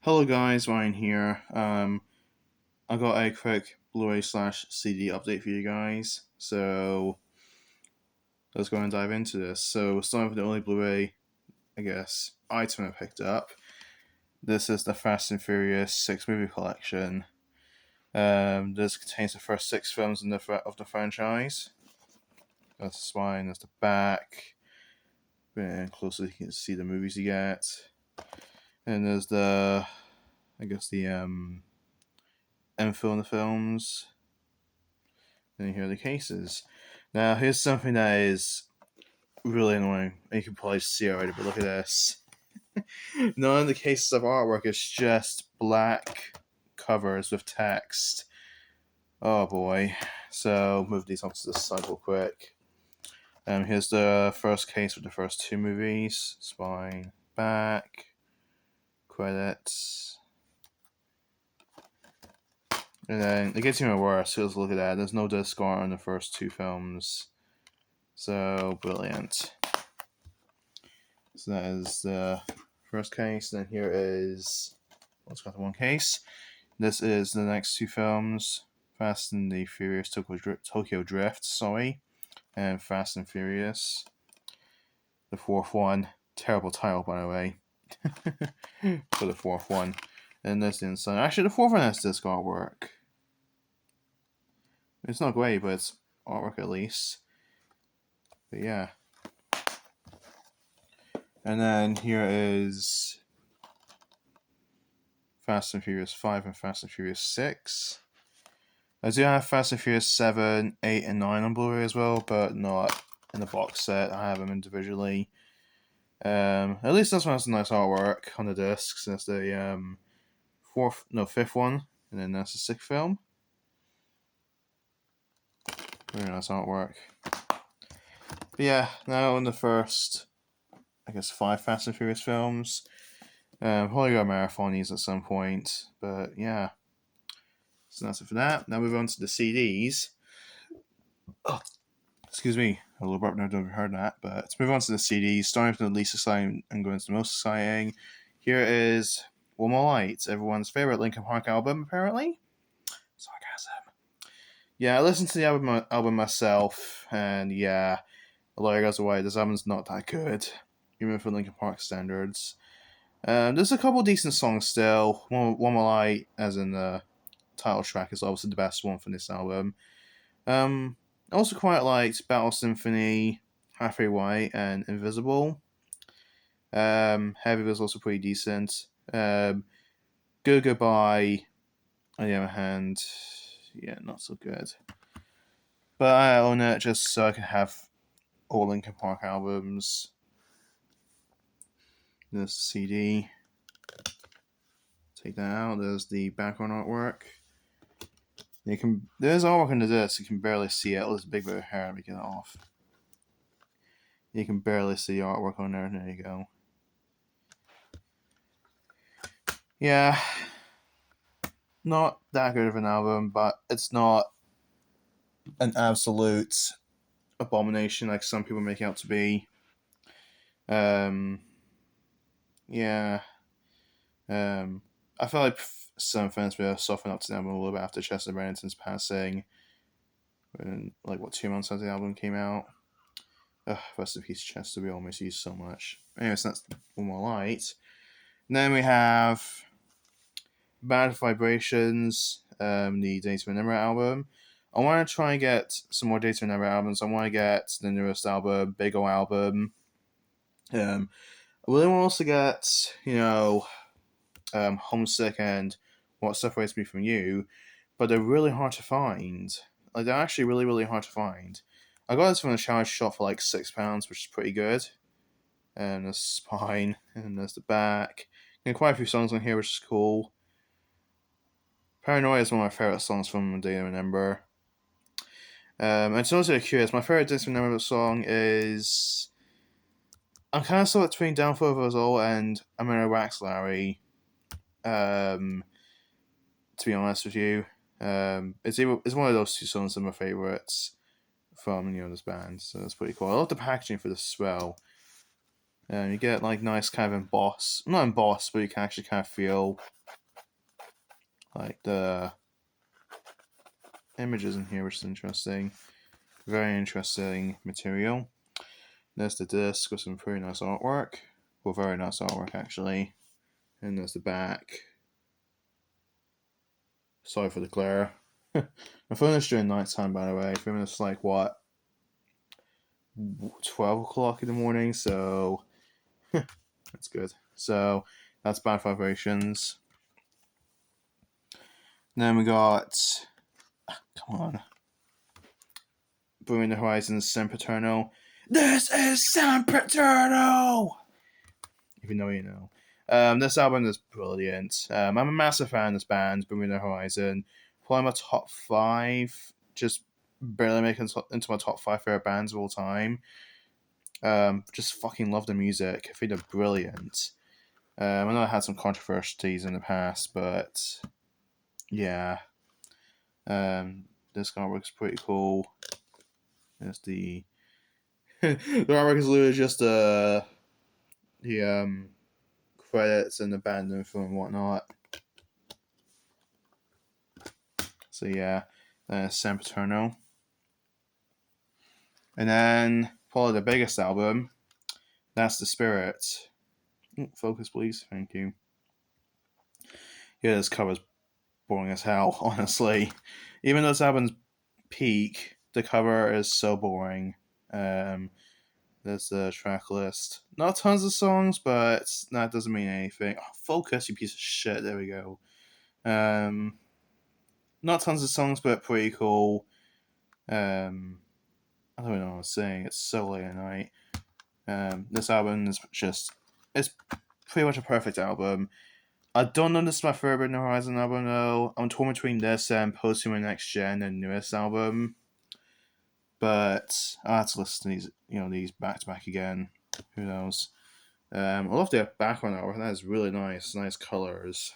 Hello guys, Ryan here. I got a quick Blu-ray slash CD update for you guys. So let's go and dive into this. So starting with the only Blu-ray, I guess, item I picked up. This is the Fast and Furious 6 movie collection. This contains the first 6 films of the franchise. That's the spine, that's the back. And closer you can see the movies you get. And there's the info in the films. Then here are the cases. Now, here's something that is really annoying. You can probably see it already, but look at this. None of the cases of artwork is just black covers with text. Oh boy. So, move these onto the side real quick. Here's the first case with the first 2 movies. Spine, back, credits. And then it gets even worse. Let's look at that. There's no disc art on the first 2 films. So brilliant. So that is the first case. Then here is let's got the one case. This is the next 2 films: Fast and the Furious Tokyo Drift, and Fast and Furious. The 4th one, terrible title by the way, for the 4th one. And this inside. Actually, the 4th one has disc artwork. It's not great, but it's artwork at least. But yeah. And then here is Fast and Furious 5 and Fast and Furious 6. I do have Fast and Furious 7, 8, and 9 on Blu-ray as well, but not in the box set. I have them individually. At least this one has a nice artwork on the discs. That's the 5th one, and then that's the 6th film. Very nice artwork. But yeah, now in the first, I guess, 5 Fast and Furious films. Probably got marathon these at some point, but yeah. So that's it for that. Now move on to the CDs. Oh, excuse me, a little burp. I don't know if you heard that, but let's move on to the CDs. Starting from the least exciting and going to the most exciting. Here is One More Light, everyone's favorite Linkin Park album, apparently. Sarcasm. Yeah, I listened to the album myself, and yeah, a lot of guys are right. This album's not that good, even for Linkin Park standards. There's a couple decent songs still. One More Light, as in the title track, is obviously the best one from this album. I also quite liked Battle Symphony, Halfway White, and Invisible. Heavy was also pretty decent. Good Goodbye, on the other hand, yeah, not so good. But I own it just so I can have all Linkin Park albums. There's the CD. Take that out. There's the background artwork. There's artwork under this. You can barely see it. Oh, there's a big bit of hair. Let me get it off. You can barely see the artwork on there. There you go. Yeah, not that good of an album, but it's not an absolute abomination like some people make it out to be. Yeah. I feel like some fans will soften up to the album a little bit after Chester Bennington's passing. When, 2 months after the album came out. Rest in peace, Chester. We all miss you so much. Anyway, so that's One More Light. And then we have Bad Vibrations, the Data Remember album. I want to try and get some more Data Remember albums. I want to get the newest album, Big O album. I really want to also get, Homesick and What Separates Me From You, but they're really hard to find. They're actually really, really hard to find. I got this from the challenge shop for £6, which is pretty good. And there's Spine, and there's the back. And quite a few songs on here, which is cool. Paranoia is one of my favorite songs from Day to Remember. And so also curious, my favorite Day to Remember song is... I'm kind of still between Downfall of Us All and I'm Gonna Wax Larry. To be honest with you, it's one of those 2 songs that are my favorites from this band, so that's pretty cool. I love the packaging for this as well. You get like nice kind of not embossed, but you can actually kind of feel like the images in here, which is interesting. Very interesting material. There's the disc with some pretty nice artwork. Well, very nice artwork actually. And there's the back. Sorry for the glare. I filmed this during night time, by the way. I filmed this like what, 12 o'clock in the morning, so that's good. So that's Bad Vibrations. Then we got, come on, Bring the Horizons, Sempiternal. This is Sempiternal! If you know, you know. This album is brilliant. I'm a massive fan of this band, Bring the Horizon. Probably my top 5, just barely making into my top 5 favorite bands of all time. Just fucking love the music. I think they're brilliant. I know I had some controversies in the past, but yeah. This artwork is pretty cool. There's the the artwork is literally just the credits and the band info and whatnot. So yeah, Sempiternal. And then probably the biggest album, that's The Spirit. Focus, please. Thank you. Yeah, this cover's boring as hell, honestly. Even though this album's peak, the cover is so boring. There's the track list. Not tons of songs, but that doesn't mean anything. Oh, focus, you piece of shit. There we go. Not tons of songs, but pretty cool. I don't know what I was saying. It's so late at night. This album is it's pretty much a perfect album. I don't know this is my favorite No Horizon album though. I'm torn between this and Posthuman Next Gen and newest album. But I have to listen to these back to back again. Who knows? I love the background artwork. That is really nice colors.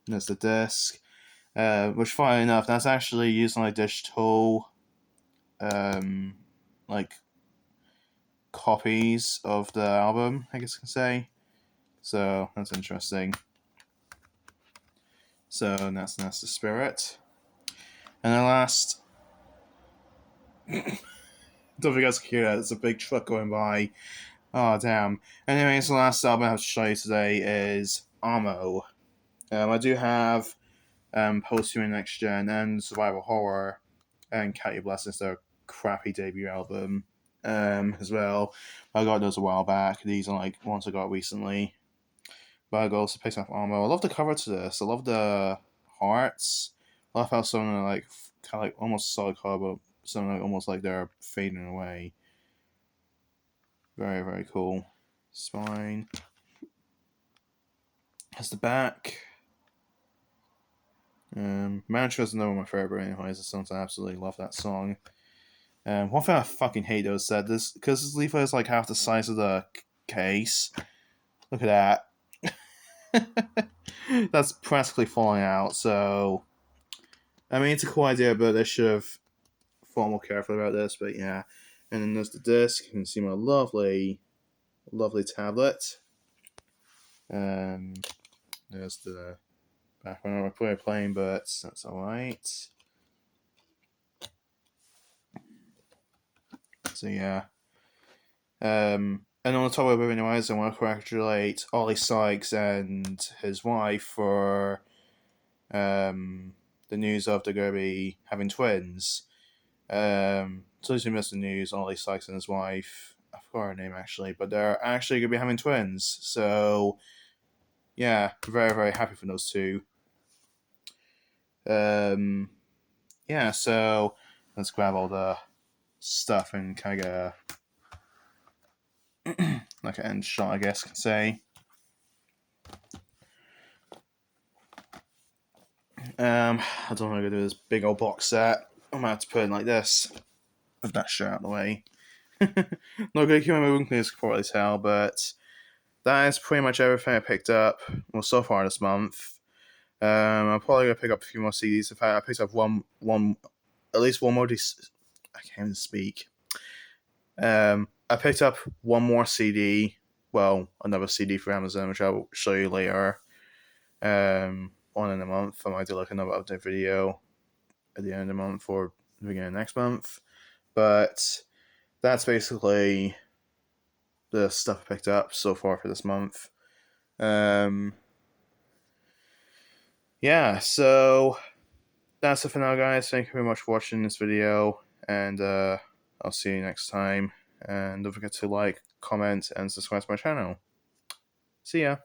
And there's the disc, which funny enough, that's actually using like digital, like copies of the album, I guess you can say. So that's interesting. So that's The Spirit. And then last, don't think you guys can hear that. There's a big truck going by. Oh damn. Anyways, the last album I have to show you today is Amo. I do have Posthuman Next Gen and Survival Horror and Count Your Blessings, their crappy debut album as well. I got those a while back. These are like ones I got recently. But I also picked up Amo. I love the cover to this. I love the hearts. I love how some are like kind of like almost solid color, but some are almost like they're fading away. Very, very cool. Spine. That's the back. Mantra is another one of my favorite anyways. The songs I absolutely love that song. One thing I fucking hate though is that this, because this leaflet is like half the size of the case. Look at that. That's practically falling out, so I mean it's a cool idea, but they should have thought more carefully about this, but yeah. And then there's the disc. You can see my lovely tablet. There's the background. I'm probably playing, but that's alright. So yeah. And on the topic of moving eyes, I want to congratulate Ollie Sykes and his wife for the news of they're going to be having twins. So as you missed the news, Ollie Sykes and his wife, I forgot her name actually, but they're actually going to be having twins. So yeah, very, very happy for those two. Yeah, so let's grab all the stuff and kind of like an end shot, I guess, can say. I don't know how to do this big old box set. I'm gonna have to put it like this, with that shit out of the way. Not good keep my moving, as you can probably tell, but that is pretty much everything I picked up. Well, so far this month. I'm probably gonna pick up a few more CDs. In fact, I picked up at least one more. I can't even speak. I picked up one more CD well, another CD for Amazon, which I'll show you later. On in a month, I might do like another update video at the end of the month or the beginning of next month. But that's basically the stuff I picked up so far for this month. Yeah, so that's it for now, guys. Thank you very much for watching this video, and I'll see you next time. And don't forget to like, comment, and subscribe to my channel. See ya!